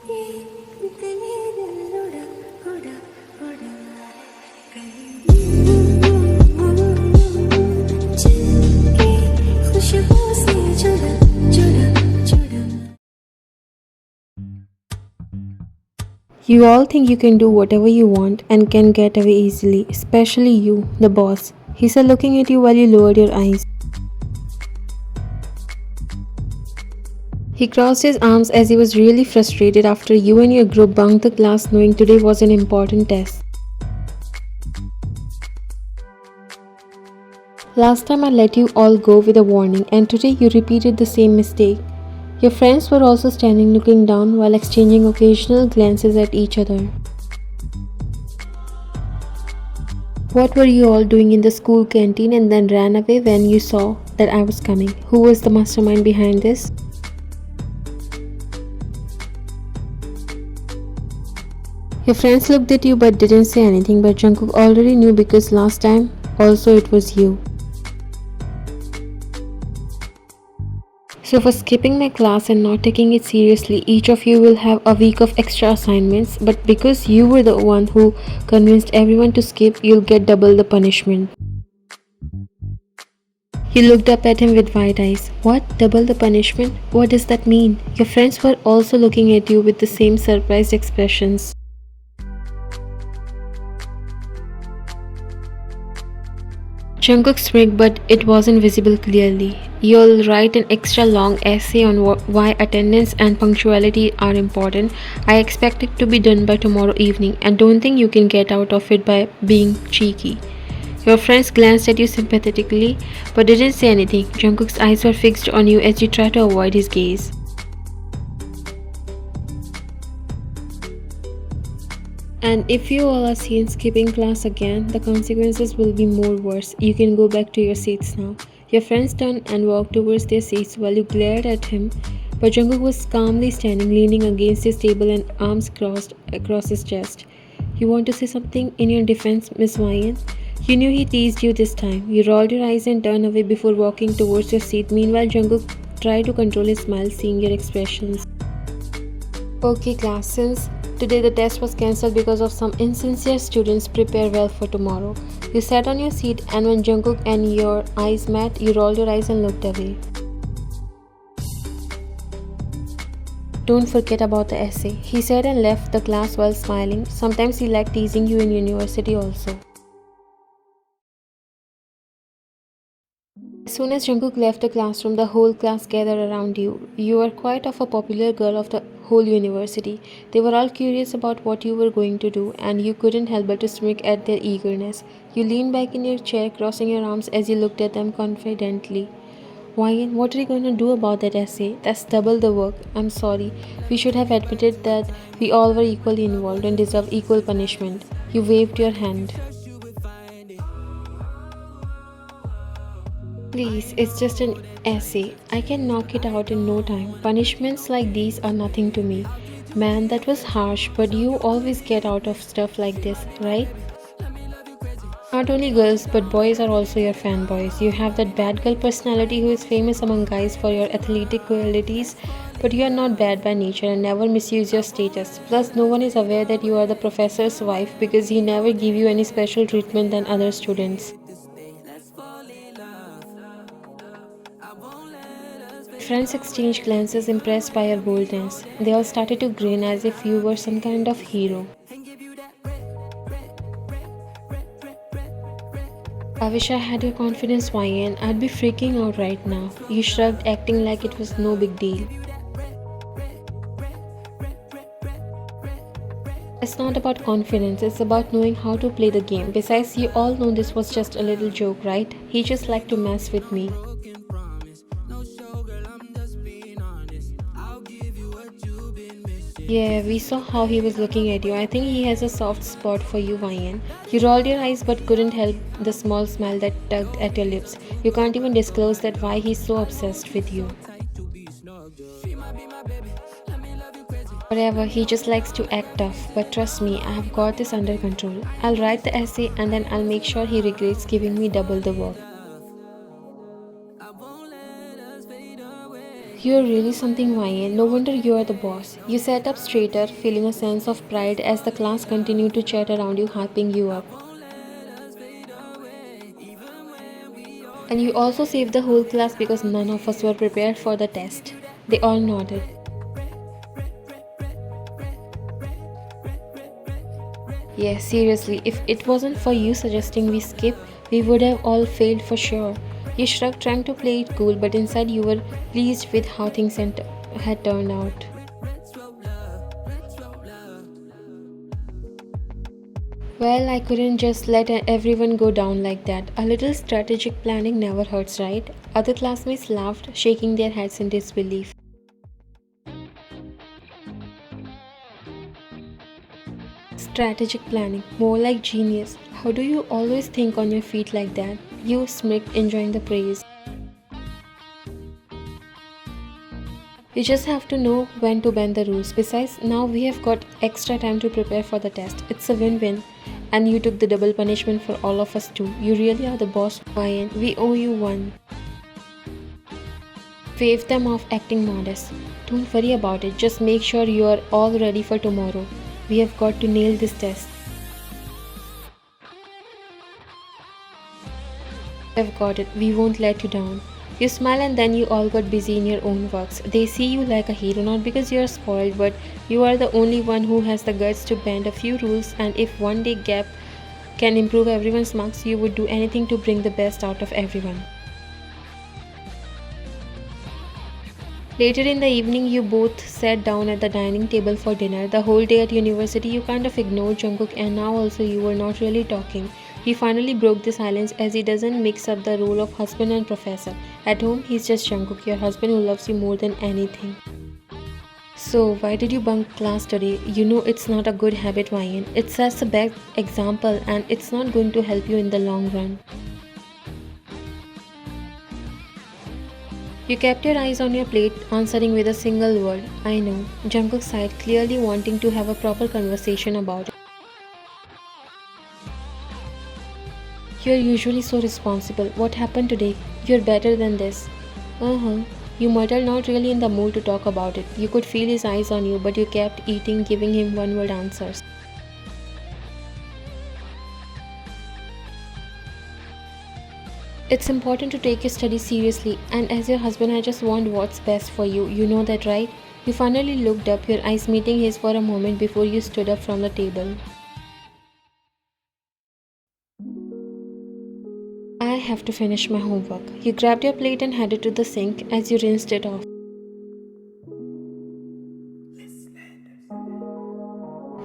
You all think you can do whatever you want and can get away easily, especially you, the boss. He said, looking at you while you lowered your eyes. He crossed his arms as he was really frustrated after you and your group bunked the class knowing today was an important test. Last time I let you all go with a warning, and today you repeated the same mistake. Your friends were also standing looking down while exchanging occasional glances at each other. What were you all doing in the school canteen and then ran away when you saw that I was coming? Who was the mastermind behind this? Your friends looked at you but didn't say anything, but Jungkook already knew because last time also it was you. So for skipping my class and not taking it seriously, each of you will have a week of extra assignments, but because you were the one who convinced everyone to skip, you'll get double the punishment. You looked up at him with wide eyes. What? Double the punishment? What does that mean? Your friends were also looking at you with the same surprised expressions. Jungkook smirked, but it wasn't visible clearly. You'll write an extra long essay on why attendance and punctuality are important. I expect it to be done by tomorrow evening, and don't think you can get out of it by being cheeky. Your friends glanced at you sympathetically, but didn't say anything. Jungkook's eyes were fixed on you as you tried to avoid his gaze. And if you all are seen skipping class again, the consequences will be more worse. You can go back to your seats now. Your friends turned and walked towards their seats while you glared at him, but Jungkook was calmly standing, leaning against his table and arms crossed across his chest. You want to say something in your defense, Miss Wyan? You knew he teased you this time. You rolled your eyes and turned away before walking towards your seat. Meanwhile, Jungkook tried to control his smile, seeing your expressions. Okay, class, since today the test was cancelled because of some insincere students, prepare well for tomorrow. You sat on your seat, and when Jungkook and your eyes met, you rolled your eyes and looked away. Don't forget about the essay, he said and left the class while smiling. Sometimes he liked teasing you in university also. As soon as Jungkook left the classroom, the whole class gathered around you. You were quite of a popular girl of the whole university. They were all curious about what you were going to do, and you couldn't help but to smirk at their eagerness. You leaned back in your chair, crossing your arms as you looked at them confidently. Wyan, what are you going to do about that essay? That's double the work. I'm sorry. We should have admitted that we all were equally involved and deserve equal punishment. You waved your hand. Please, it's just an essay. I can knock it out in no time. Punishments like these are nothing to me. Man, that was harsh, but you always get out of stuff like this, right? Not only girls, but boys are also your fanboys. You have that bad girl personality who is famous among guys for your athletic qualities, but you are not bad by nature and never misuse your status. Plus, no one is aware that you are the professor's wife because he never give you any special treatment than other students. Friends exchanged glances impressed by your boldness. They all started to grin as if you were some kind of hero. I wish I had your confidence, Wyan. I'd be freaking out right now. You shrugged, acting like it was no big deal. It's not about confidence, it's about knowing how to play the game. Besides, you all know this was just a little joke, right? He just liked to mess with me. Yeah, we saw how he was looking at you. I think he has a soft spot for you, Wyan. You rolled your eyes but couldn't help the small smile that tugged at your lips. You can't even disclose that why he's so obsessed with you. Whatever, he just likes to act tough. But trust me, I have got this under control. I'll write the essay and then I'll make sure he regrets giving me double the work. You're really something, Ryan. No wonder you are the boss. You sat up straighter, feeling a sense of pride as the class continued to chat around you, hyping you up. And you also saved the whole class because none of us were prepared for the test. They all nodded. Yeah, seriously, if it wasn't for you suggesting we skip, we would have all failed for sure. You shrugged, trying to play it cool, but inside you were pleased with how things had turned out. Well, I couldn't just let everyone go down like that. A little strategic planning never hurts, right? Other classmates laughed, shaking their heads in disbelief. Strategic planning, more like genius. How do you always think on your feet like that? You smirked, enjoying the praise. You just have to know when to bend the rules. Besides, now we have got extra time to prepare for the test. It's a win win. And you took the double punishment for all of us too. You really are the boss, Ryan. We owe you one. Wave them off, acting modest. Don't worry about it. Just make sure you are all ready for tomorrow. We have got to nail this test. I've got it. We won't let you down. You smile and then you all got busy in your own works. They see you like a hero not because you are spoiled, but you are the only one who has the guts to bend a few rules, and if one day gap can improve everyone's marks, you would do anything to bring the best out of everyone. Later in the evening, you both sat down at the dining table for dinner. The whole day at university, you kind of ignored Jungkook, and now also you were not really talking. He finally broke the silence as he doesn't mix up the role of husband and professor. At home, he's just Jungkook, your husband who loves you more than anything. So, why did you bunk class today? You know it's not a good habit, Ryan. It sets a bad example and it's not going to help you in the long run. You kept your eyes on your plate, answering with a single word. I know. Jungkook sighed, clearly wanting to have a proper conversation about it. You're usually so responsible. What happened today? You're better than this. Uh-huh. You muttered, not really in the mood to talk about it. You could feel his eyes on you, but you kept eating, giving him one-word answers. It's important to take your studies seriously, and as your husband, I just want what's best for you. You know that, right? You finally looked up, your eyes meeting his for a moment before you stood up from the table. I have to finish my homework. You grabbed your plate and headed to the sink as you rinsed it off.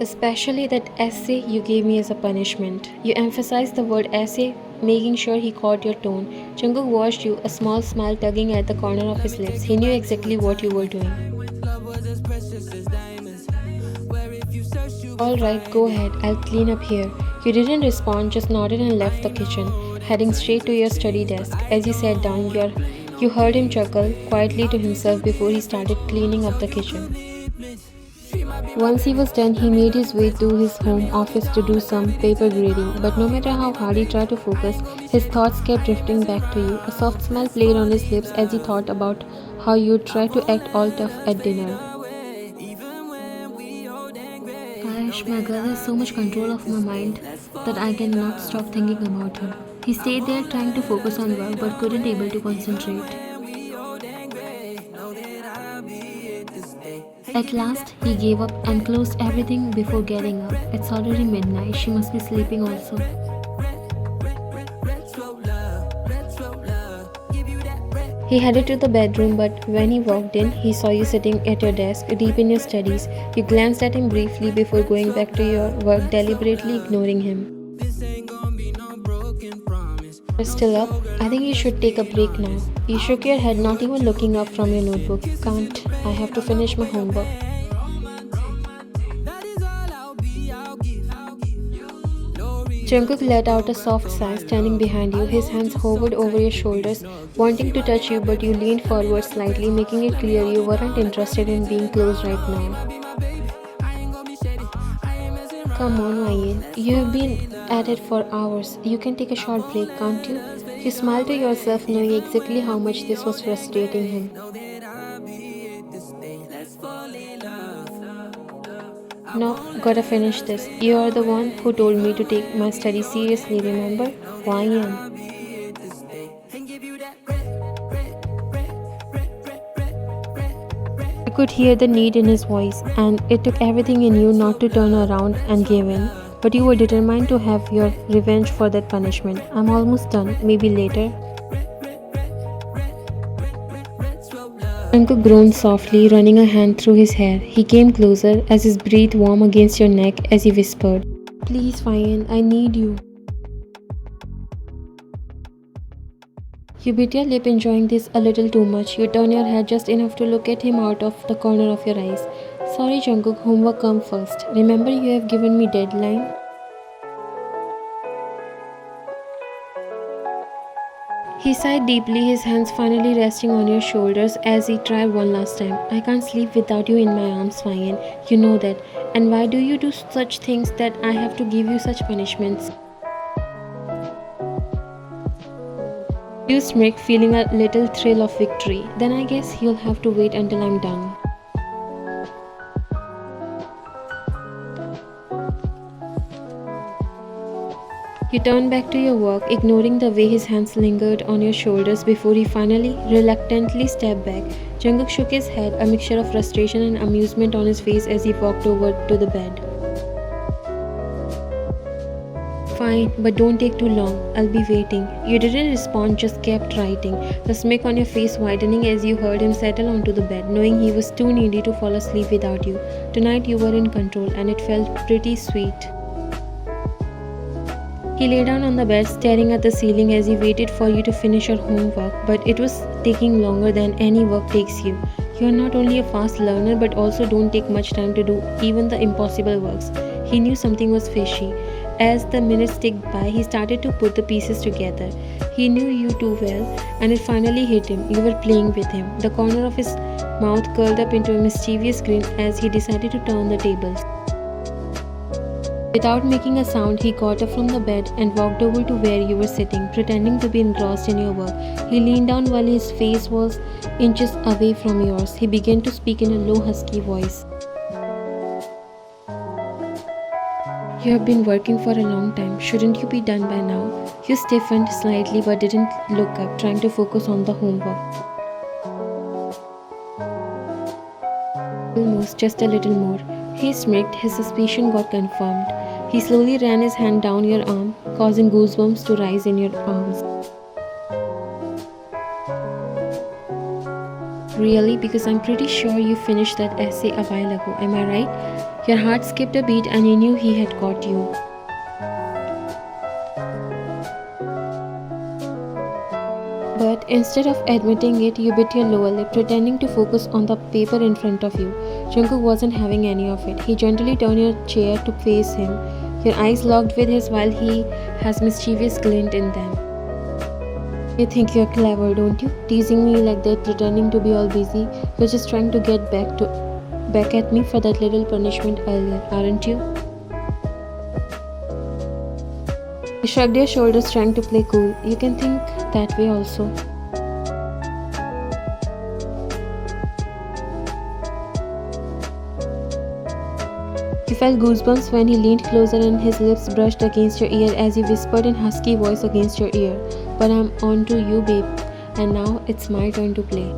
Especially that essay you gave me as a punishment. You emphasized the word essay, making sure he caught your tone. Jungkook watched you, a small smile tugging at the corner of his lips. He knew exactly what you were doing. Alright, go ahead, I'll clean up here. You didn't respond, just nodded and left the kitchen, heading straight to your study desk. As you sat down, you heard him chuckle quietly to himself before he started cleaning up the kitchen. Once he was done, he made his way to his home office to do some paper grading, but no matter how hard he tried to focus, his thoughts kept drifting back to you. A soft smile played on his lips as he thought about how you'd try to act all tough at dinner. Gosh, my girl has so much control of my mind that I cannot stop thinking about her. He stayed there trying to focus on work but couldn't able to concentrate. At last, he gave up and closed everything before getting up. It's already midnight, she must be sleeping also. He headed to the bedroom, but when he walked in, he saw you sitting at your desk, deep in your studies. You glanced at him briefly before going back to your work, deliberately ignoring him. You're still up? I think you should take a break now. You shook your head, not even looking up from your notebook. Can't. I have to finish my homework. Jungkook let out a soft sigh, standing behind you. His hands hovered over your shoulders, wanting to touch you, but you leaned forward slightly, making it clear you weren't interested in being close right now. Come on, Ryan. You've been at it for hours. You can take a short break, can't you? You smiled to yourself, knowing exactly how much this was frustrating him. No, gotta finish this. You are the one who told me to take my studies seriously, remember? YN. I could hear the need in his voice, and it took everything in you not to turn around and give in. But you were determined to have your revenge for that punishment. I'm almost done, maybe later. Jungkook groaned softly, running a hand through his hair. He came closer as his breath warm against your neck as he whispered, "Please, Fayan, I need you." You bit your lip, enjoying this a little too much. You turn your head just enough to look at him out of the corner of your eyes. "Sorry, Jungkook, homework come first. Remember you have given me deadline?" He sighed deeply, his hands finally resting on your shoulders as he tried one last time. "I can't sleep without you in my arms, Fayan. You know that. And why do you do such things that I have to give you such punishments?" You smirk, feeling a little thrill of victory. "Then I guess you'll have to wait until I'm done." You turn back to your work, ignoring the way his hands lingered on your shoulders before he finally, reluctantly stepped back. Jungkook shook his head, a mixture of frustration and amusement on his face as he walked over to the bed. "Fine, but don't take too long. I'll be waiting." You didn't respond, just kept writing, the smirk on your face widening as you heard him settle onto the bed, knowing he was too needy to fall asleep without you. Tonight you were in control, and it felt pretty sweet. He lay down on the bed, staring at the ceiling as he waited for you to finish your homework, but it was taking longer than any work takes you. You are not only a fast learner but also don't take much time to do even the impossible works. He knew something was fishy. As the minutes ticked by, he started to put the pieces together. He knew you too well, and it finally hit him. You were playing with him. The corner of his mouth curled up into a mischievous grin as he decided to turn the tables. Without making a sound, he got up from the bed and walked over to where you were sitting, pretending to be engrossed in your work. He leaned down while his face was inches away from yours. He began to speak in a low, husky voice. "You have been working for a long time. Shouldn't you be done by now?" You stiffened slightly but didn't look up, trying to focus on the homework. "Almost, just a little more." He smirked, his suspicion got confirmed. He slowly ran his hand down your arm, causing goosebumps to rise in your arms. "Really? Because I'm pretty sure you finished that essay a while ago, am I right?" Your heart skipped a beat and you knew he had caught you. But instead of admitting it, you bit your lower lip, pretending to focus on the paper in front of you. Jungkook wasn't having any of it. He gently turned your chair to face him. Your eyes locked with his while he has mischievous glint in them. "You think you're clever, don't you? Teasing me like that, pretending to be all busy. You're just trying to get back at me for that little punishment earlier, aren't you?" You shrugged your shoulders, trying to play cool. "You can think that way also." You felt goosebumps when he leaned closer and his lips brushed against your ear as he whispered in husky voice against your ear, "But I'm on to you, babe, and now it's my turn to play."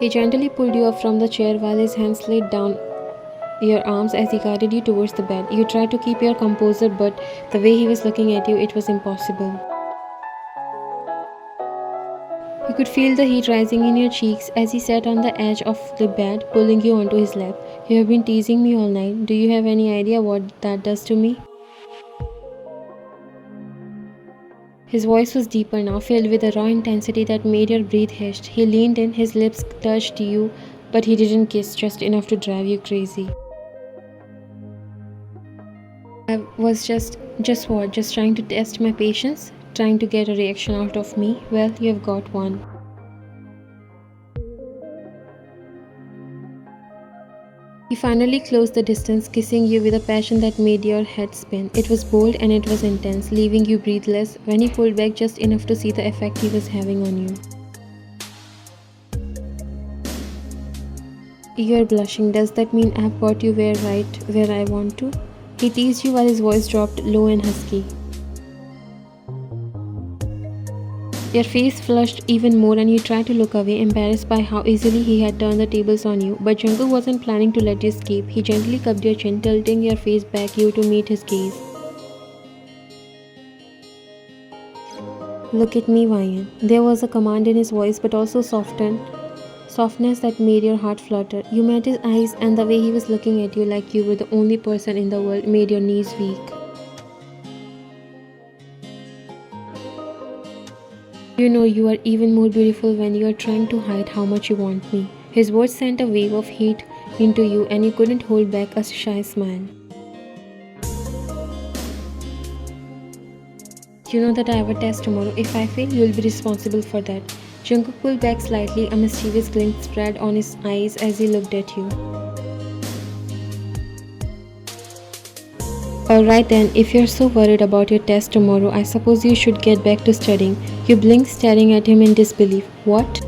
He gently pulled you up from the chair while his hand slid down your arms as he guided you towards the bed. You tried to keep your composure, but the way he was looking at you, it was impossible. You could feel the heat rising in your cheeks as he sat on the edge of the bed, pulling you onto his lap. "You have been teasing me all night. Do you have any idea what that does to me?" His voice was deeper now, filled with a raw intensity that made your breath hissed. He leaned in, his lips touched you, but he didn't kiss, just enough to drive you crazy. "I was just what? Just trying to test my patience? Trying to get a reaction out of me? Well, you have got one." He finally closed the distance, kissing you with a passion that made your head spin. It was bold and it was intense, leaving you breathless when he pulled back just enough to see the effect he was having on you. You're blushing. Does that mean I've got you right where I want to? He teased you while his voice dropped low and husky. Your face flushed even more and you tried to look away, embarrassed by how easily he had turned the tables on you. But Jungkook wasn't planning to let you escape. He gently cupped your chin, tilting your face back you to meet his gaze. Look at me, Ryan. There was a command in his voice, but also softness that made your heart flutter. You met his eyes, and the way he was looking at you like you were the only person in the world made your knees weak. You know you are even more beautiful when you are trying to hide how much you want me. His words sent a wave of heat into you, and you couldn't hold back a shy smile. You know that I have a test tomorrow. If I fail, you'll be responsible for that. Jungkook pulled back slightly, a mischievous glint spread on his eyes as he looked at you. Alright then, if you're so worried about your test tomorrow, I suppose you should get back to studying. You blinked, staring at him in disbelief. What?